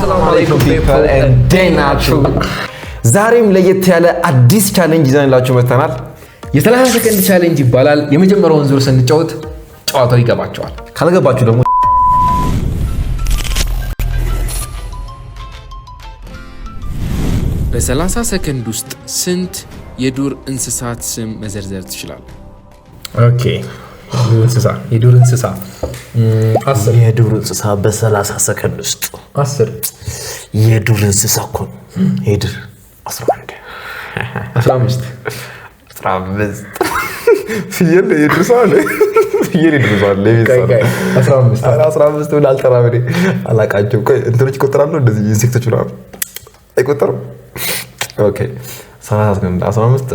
Assalamu alaikum people and Denachu. ዛሬም ለየት ያለ አዲስ ቻሌንጅ ይዘንላችሁ መጥተናል። የ30 ሰከንድ ቻሌንጅ ይባላል። የመጀመሪያውን ዙር ስንጫወት ጨዋታው ይገባቸዋል። ካልገባችሁ ደግሞ በ30 ሰከንድ ውስጥ ስንት የዱር እንስሳት ስም መዘርዘር ትችላለህ? ኦኬ የዱር እንስሳ 10 የዱር እንስሳ በ30 ሰከንድ ውስጥ 10 የዱር እንስሳ እኮ ሄድር 11 15 ፍየል የዱር ሰው ነው ፍየል የዱር ሰው ነው 15 ወላ አልተራበደ አላቃቸው እንትኖች ይቆጥራሉ እንደዚህ ኢንሴክቶች ነው አይቆጠሩም ኦኬ 15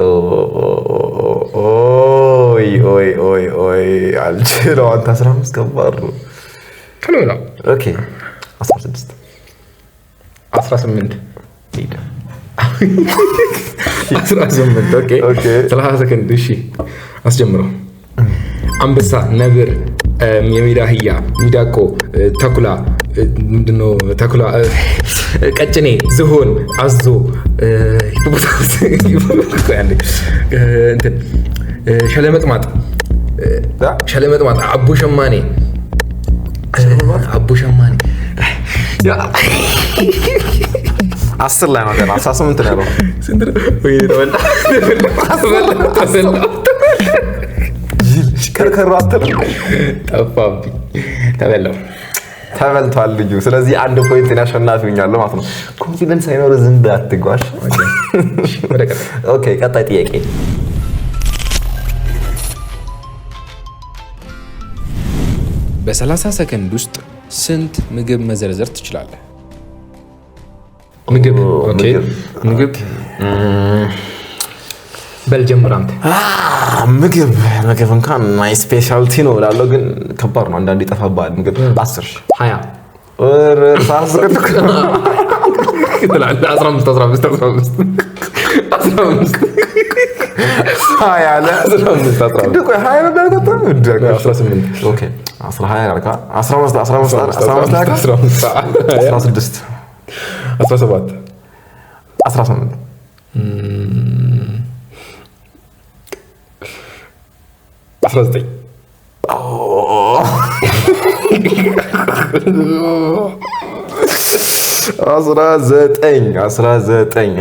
ኦይ አልችለው አንተ 15 ከባድ ነው ከነውላ ኦኬ 16 18 ሄደ 18 ኦኬ 30 ሰከንድ እሺ አስጀምረው አንበሳ ነብር የሜዳ አህያ ሚዳቆ ተኩላ ምንድነው ተኩላ ቀጭኔ ዝሆን አዞ ሂፖፖታመስ እንትን ሸለመጥማጥ አቦ ሸማኔ ያ 10 ላይ ነው ገና 18 ነው ስንት ነው ወይ ተበላ ከርከሩ አጥተው ጠፋብኝ ተበልቷል ልጁ ስለዚህ አንድ ፖይንት ያሸናፊኛል ማለት ነው ኮንፊደንስ አይኖር ዝም ባትጓሽ ኦኬ ቀጣይ ጥያቄ በ30 ሰከንድ ውስጥ ስንት ምግብ መዘርዘር ትችላለህ? ምግብ በልጀምር አንተ ምግብ እንኳን ማይ ስፔሻልቲ ነው እላለሁ ግን ከባድ ነው አንዳንዴ ይጠፋባል ምግብ 10 20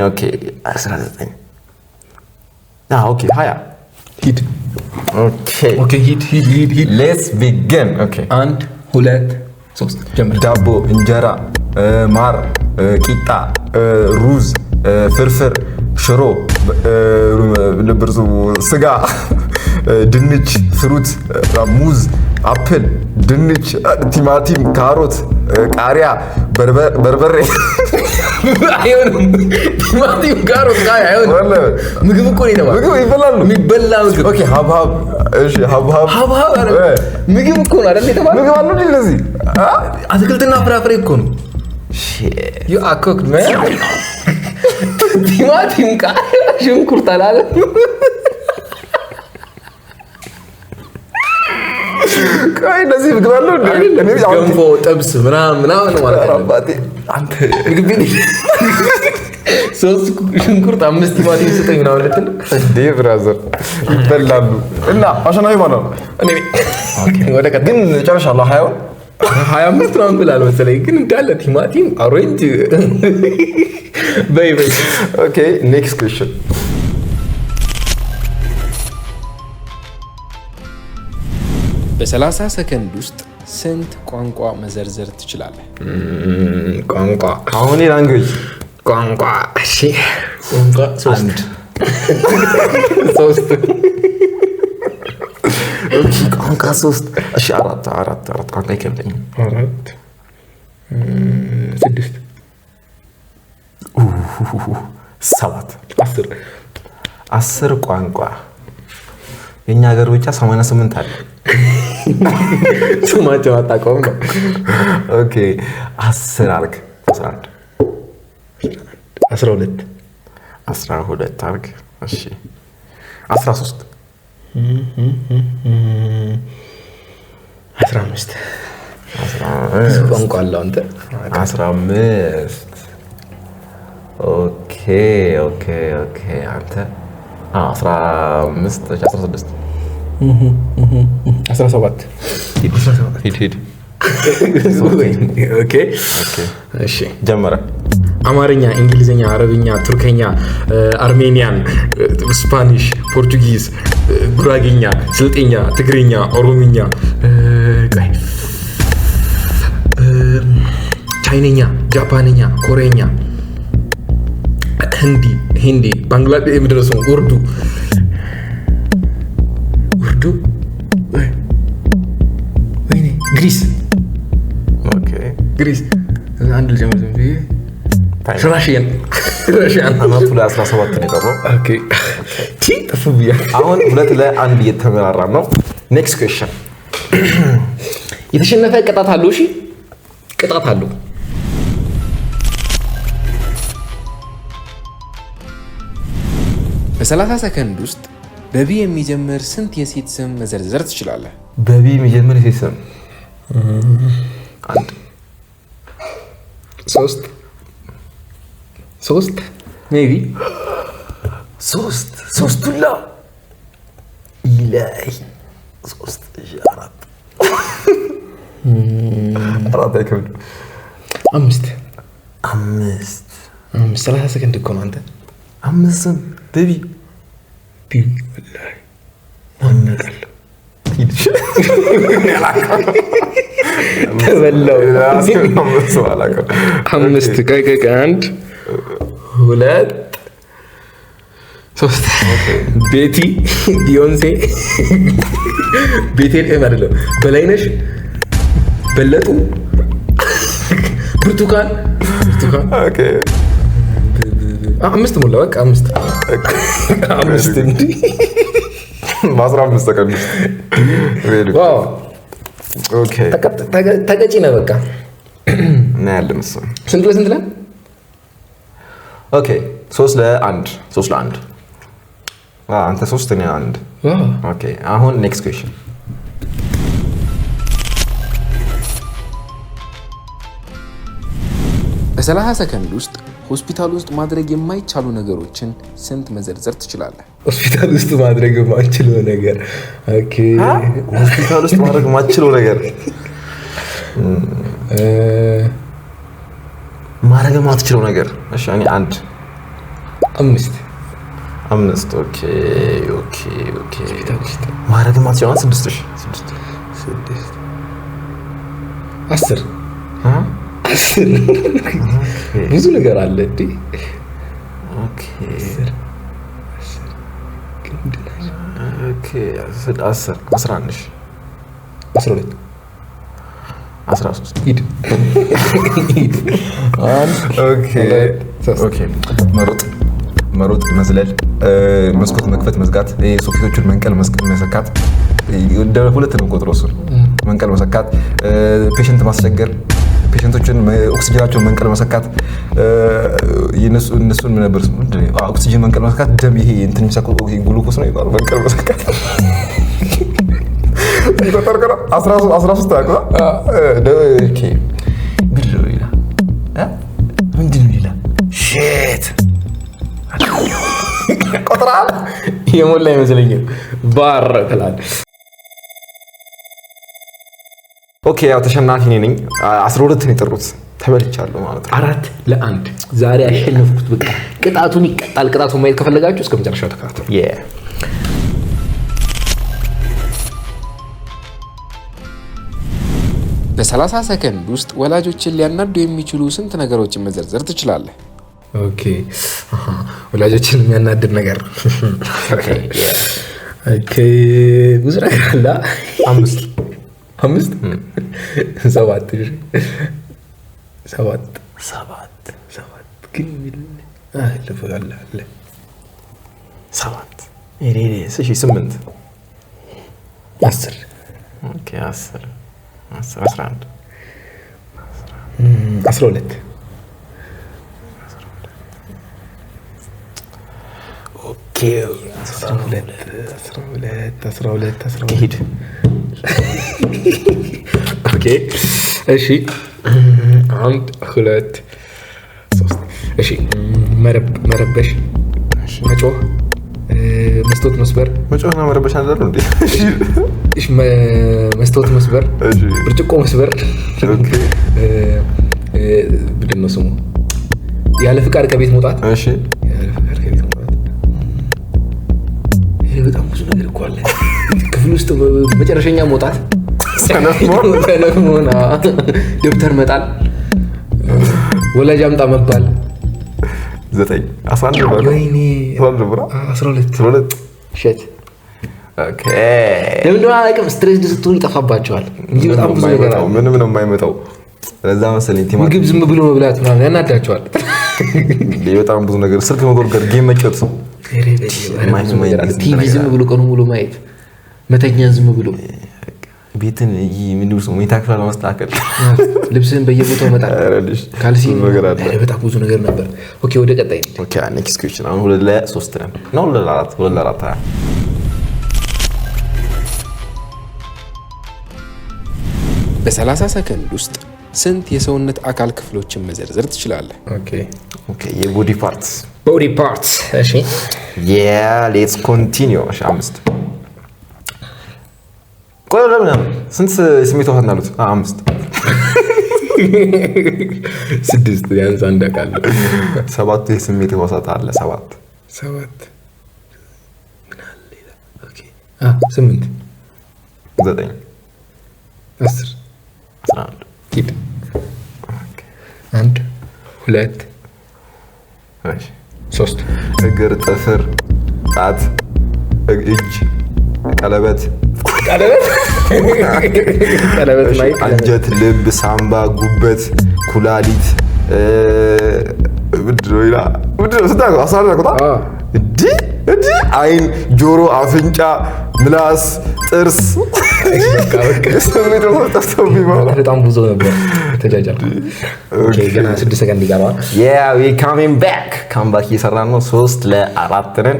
ኦኬ 19 ኦኬ 20 ሂድ ኦኬ ሂድ ሌትስ ቢጊን ኦኬ 1 2 3 ጀምር ዳቦ እንጀራ ማር ቂጣ ሩዝ ፍርፍር ሽሮ ልብርሱ ስጋ ድንች ፍሩት ሙዝ አፕል ድንች ቲማቲም ካሮት ቃሪያ በርበሬ አይሆንም ቲማቲም ካሮት ቃሪያ አይሆንም ምግብ እኮ ነው የተባለው ምግብ ይበላሉ የሚበላ ምግብ ኦኬ ሀብሀብ እሺ ሀብሀብ ምግብ እኮ ነው አይደል የተባለው ምግብ አሉ እንደዚህ አትክልትና ፍራፍሬ እኮ ነው you are cooked man ቲማቲም ቃሪያ ሽንኩርት አላለ ካይ እንደዚህ ምግብ አሉ እንዴ ገንፎ ጥብስ ምናምን ማለት ነው አባቴ አንተ ምግብ ሶስት ሽንኩርት 5 ቲማቲም ስጠኝ ነው ማለት ነው እንዴ ብራዘር ይበላሉ እና አሸናፊ ማለት ነው እኔ ወደ ቀጥ ግን ጨርሻለሁ 25 ነው ብላል መሰለኝ ግን እንዳለ ቲማቲም ኦሬንጅ በይ ኦኬ ኔክስት ኩዌስቸን በ30 ሰከንድ ውስጥ ስንት ቋንቋ መዘርዘር ትችላለህ? ቋንቋ አሁን ላንጉዌጅ ቋንቋ እሺ ቋንቋ 3 ኦኬ ቋንቋ 3 እሺ 4 ቋንቋ ይከብደኝ 6 7 10 ቋንቋ የኛ ሀገር ብቻ 88 አለ ስማቸው አጣቀውም ነው ኦኬ 10 አልክ 11 12 አልክ እሺ 13 15 ቋንቋ አለው አንተ 15 ኦኬ አንተ 15 16 17 ሂድ ኦኬ እሺ ጀመረ አማርኛ እንግሊዘኛ አረብኛ ቱርከኛ አርሜኒያን ስፓኒሽ ፖርቱጊዝ ጉራጌኛ ስልጤኛ ትግርኛ ኦሮምኛ ቻይነኛ ጃፓንኛ ኮሪያኛ hindi ባንግላዴሽ ምድረሱ ኡርዱ ወይኔ ግሪስ አንድ ልጀምር ራሽያን አናቱ ላይ 17 ነው የቀረው። አሁን 2-1 እየተመራራ ነው። ኔክስት ኩዌስችን የተሸነፈ ቅጣት አለው። እሺ ቅጣት አለው። በ30 ሰከንድ ውስጥ በቢ የሚጀምር ስንት የሴት ስም መዘርዘር ትችላለህ? በቢ የሚጀምር የሴት ስም 1 3 ሜቢ 3 ዱላ ኢላይ 3 4 አይከብድ 5 30 ሰከንድ እኮ ነው አንተ 5 ስም ቤቢ ወላሂ ተበላው 5 ቀይ 1 2 3 ቤቲ ቢዮንሴ ቤቴል አይደለም በላይነሽ በለጡ ብርቱካን ኦኬ 5 ሞላ በቃ 5 እንዴ 15 ሰከንድ ዋው ኦኬ ተቀጪ ነው በቃ እና ያለን እሱ ስንት ላይ ኦኬ 3-1 አንተ 3 እኔ 1 ኦኬ አሁን ኔክስት ኩዌስችን በ30 ሰከንድ ውስጥ ሆስፒታል ውስጥ ማድረግ የማይቻሉ ነገሮችን ስንት መዘርዘር ትችላለህ? ሆስፒታል ውስጥ ማድረግ የማይችለው ነገር ኦኬ ሆስፒታል ውስጥ ማድረግ የማይችለው ነገር ማድረግ የማትችለው ነገር እሺ እኔ 1 5 ኦኬ ማድረግ የማትችለው 6 10 ብዙ ነገር አለ እንዴ ኦኬ 10 11 12 13 ሂድ ኦኬ መሮጥ መዝለል መስኮት መክፈት መዝጋት ሶኬቶቹን መንቀል መሰካት እንደ ሁለት ነው ቆጥሮ እሱን መንቀል መሰካት ፔሸንት ማስቸገር ፔሸንቶችን ኦክሲጅናቸውን መንቀል መሰካት እነሱን ምን ነበር ኦክሲጅን መንቀል መሰካት ደም ይሄ እንትን የሚሰካው ግሉኮስ ነው ይባላል መንቀል መሰካት ይቆጠር 13 አቆ ኦኬ ቢሎ ይላል ምንድን ነው ይላል ሺት ቆጥራል የሞላ አይመስለኝም ባር ትላለህ ኦኬ ያው ተሸናፊ ነኝ 12 ነው የጠሩት ተበልቻለሁ ማለት ነው 4-1 ዛሬ አሸነፍኩት በቃ ቅጣቱን ይቀጣል ቅጣቱን ማየት ከፈለጋችሁ እስከ መጨረሻው ተከታተሉ በ30 ሰከንድ ውስጥ ወላጆችን ሊያናዱ የሚችሉ ስንት ነገሮችን መዘርዘር ትችላለህ? ኦኬ ወላጆችን የሚያናድድ ነገር ኦኬ ብዙ ነገር አለ 5 7 ግን ለፈጋለ አለ 7 እሺ 8 10 ኦኬ 10 11 12 ኦኬ 12 ሂድ ኦኬ እሺ 1 2 3 እሺ መረበሽ መጮህ መስታወት መስበር መጮህና መረበሽ አንዳሉ እንዴ እሺ መስታወት መስበር ብርጭቆ መስበር ምንድን ነው ስሙ ያለ ፍቃድ ከቤት መውጣት እሺ ያለ ፍቃድ ከቤት መውጣት ይሄ በጣም ብዙ ነገር እኮ አለ ክፍል ውስጥ መጨረሻኛ መውጣት ሰነፍ መሆን ደብተር መጣል ወላጅ አምጣ መባል 9 11 ወይኔ 12 ሸት ኦኬ ለምንድነው አላውቅም ስትሬስ ስትሆኑ ይጠፋባቸዋል እንጂ በጣም ብዙ ነገር አለ ምንም ነው የማይመጣው ለዛ መሰለኝ ምግብ ዝም ብሎ መብላት ምናምን ያናዳቸዋል በጣም ብዙ ነገር ስልክ መጎርገር ጌም መጫወት ቲቪ ዝም ብሎ ቀኑ ሙሉ ማየት መተኛ ዝም ብሎ ቤትን ምንድነው ሰው ሜታክላ ለማስተካከል ልብስን በየቦታው መጣል ካልሲ በጣም ብዙ ነገር ነበር ኦኬ ወደ ቀጣይ ኦኬ ኔክስት ኩዌስችን አሁን 2 ለ3 ነው 2 ለ4 በ30 ሰከንድ ውስጥ ስንት የሰውነት አካል ክፍሎችን መዘርዘር ትችላለህ? ኦኬ የቦዲ ፓርትስ እሺ ሌትስ ኮንቲኒዩ 5 ቆይ ለምን ስንት ስሜት ህዋሳት አሉት 5 6 ያንስ አንድ አካል 7 የስሜት ህዋሳት አለ 7 ምን አለ ሌላ ኦኬ 8 9 10 11 ኪድ 1 2 3 እግር ጥፍር ጣት እጅ ቀለበት አንጀት ልብ ሳምባ ጉበት ኩላሊት አይን ጆሮ አፍንጫ ምላስ ጥርስ በጣም ብዙ ነበር ተጃጃል ገና 6 ሰከንድ ይገባል ካምባክ እየሰራን ነው 3 ለ4 ነን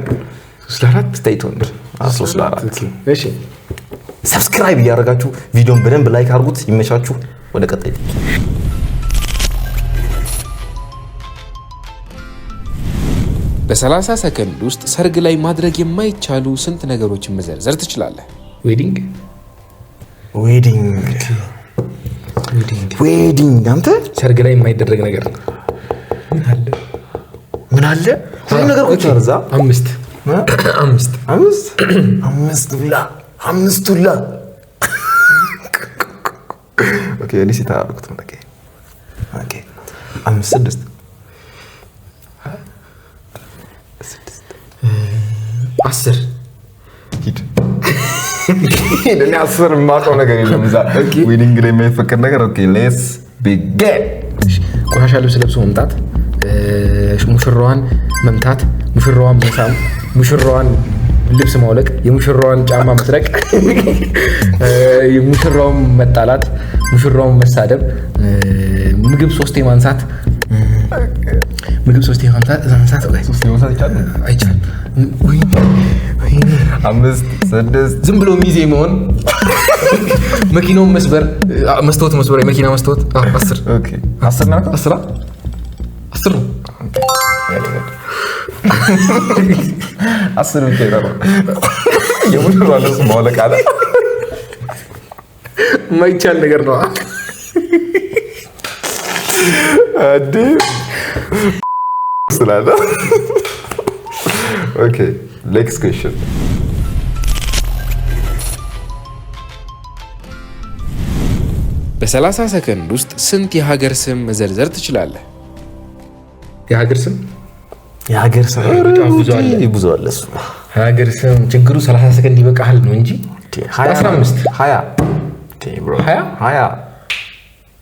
3 ለ4 ስቴይ ቱንድ 3 ለ4 እሺ ሰብስክራይብ እያደረጋችሁ ቪዲዮን በደንብ ላይክ አድርጉት ይመቻችሁ ወደ ቀጣይ በ30 ሰከንድ ውስጥ ሰርግ ላይ ማድረግ የማይቻሉ ስንት ነገሮችን መዘርዘር ትችላለህ? ዌዲንግ አንተ ሰርግ ላይ የማይደረግ ነገር ምን አለ ሁሉ ነገር እኮ ተርዛ 5 ሁላ ኦኬ እኔ ሲታረኩት ነው ኦኬ 5 6 10 ሂድ እኔ 10 የማውቀው ነገር የለም እዛ ዌዲንግ ላይ የማይፈቀድ ነገር ኦኬ ሌትስ ቢጊን ቆሻሻ ልብስ ለብሶ መምጣት ሙሽራዋን መምታት ሙሽራዋን መሳም ሙሽራዋን ልብስ ማውለቅ የሙሽራዋን ጫማ መስረቅ የሙሽራውን መጣላት ሙሽራውን መሳደብ ምግብ 3 ማንሳት አይቻልም 5 ዝም ብሎ ሚዜ መሆን መኪናውን መስበር መስታወት መስበር የመኪና መስታወት 10 ኦኬ 10 ነው 10 ነው 10 ብቻ ይራራ የሙሽራ ልብስ ማውለቅ አለ ማይቻል ነገር ነው አዲ ስላለ ኦኬ ኔክስት ኩዌስችን በ30 ሰከንድ ውስጥ ስንት የሀገር ስም መዘርዘር ትችላለህ? የሀገር ስም ብዙ አለ እሱ ሀገር ስም ችግሩ 30 ሰከንድ ይበቃል ነው እንጂ 15 20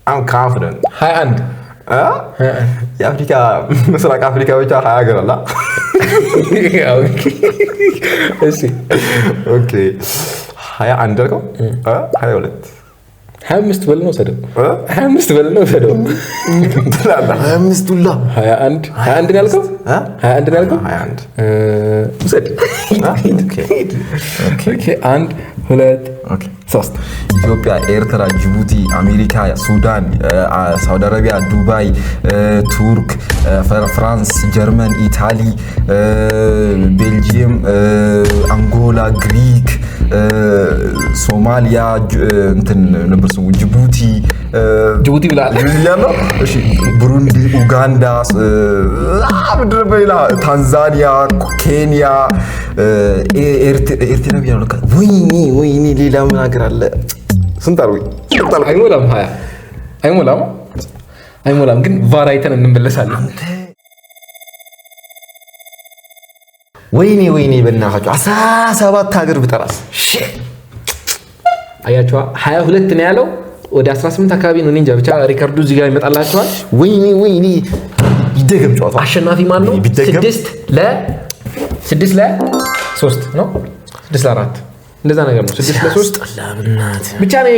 I'm confident 21 የአፍሪካ ምስራቅ አፍሪካ ብቻ 20 ሀገር አለ እሺ ኦኬ 21 አልከው 22 25 በል ነው ሰደው 25 በል ነው ሰደው 25 ሁላ 21 ነው ያልከው 21 ነው ያልከው 21 ውሰድ ኦኬ 1 2 3 ኢትዮጵያ፣ ኤርትራ፣ ጅቡቲ፣ አሜሪካ፣ ሱዳን፣ ሳውዲ አረቢያ፣ ዱባይ፣ ቱርክ፣ ፍራንስ፣ ጀርመን፣ ኢታሊ፣ ቤልጂየም፣ አንጎላ፣ ግሪክ፣ ሶማሊያ እንትን ነበር ስሙ ጅቡቲ ብላል። ያለው እሺ፣ ብሩንዲ፣ ኡጋንዳ፣ ታንዛኒያ፣ ኬንያ፣ ኤርትራ ቢያለው ወይኔ ሌላ ምን ሀገር አለ? ስንት አልኩኝ? አይሞላም 20 አይሞላም፣ ግን ቫር አይተን እንመለሳለን። ወይኔ በእናታችሁ 17 ሀገር ብጠራስ? አያችኋ 22 ነው ያለው። ወደ 18 አካባቢ ነው። እንጃ ብቻ ሪከርዱ እዚህ ጋር ይመጣላችኋል። ወይኔ ይደገም ጨዋታው። አሸናፊ ማን ነው? 6 ለ3 ነው 6 ለ4 እንደዛ ነገር ነው። 6 ለ3 ብቻ ነኝ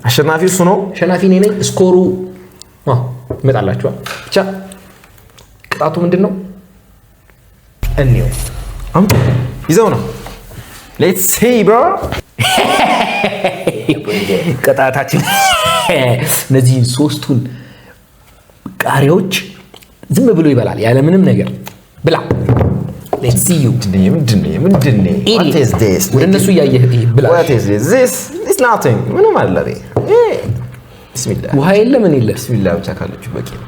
አሸናፊ እሱ ነው። አሸናፊ ነኝ። ስኮሩ ይመጣላችኋል። ብቻ ቅጣቱ ምንድነው? እንየው። ይዘው ነው ሌትስ ሲ ብሮ ቅጣታችን እነዚህ 3ቱን ቃሪያዎች ዝም ብሎ ይበላል ያለምንም ነገር። ብላ ሌትስ ሲ ዩ ምንድነው? What is this? ወደ እነሱ እያየህ ብላ። What is this? This is nothing. ምንም አይደለም። ቢስሚላህ ውሃ የለ ምን የለ። ቢስሚላህ ብቻ ካለች በቂ ነው።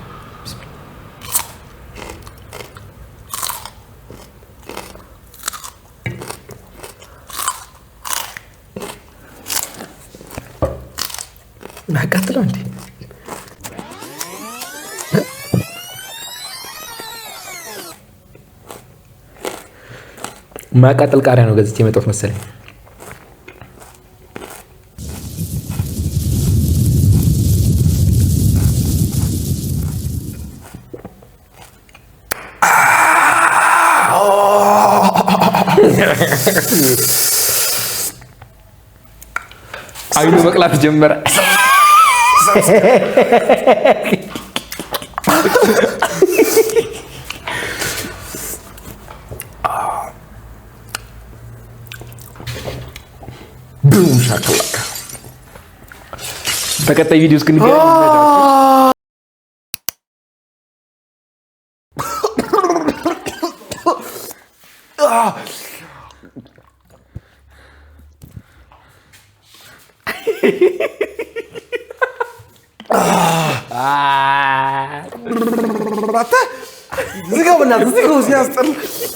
ማቃጥለው እንዴ? ማቃጠል ቃሪያ ነው ገዝቼ የመጣሁት መሰለኝ። አይኑ መቅላት ጀመረ። ቡም ሻክላካ። በቀጣይ ቪዲዮ እስክንገናኝ ዝጋው በእናትህ ዝጋው ሲያስጠላ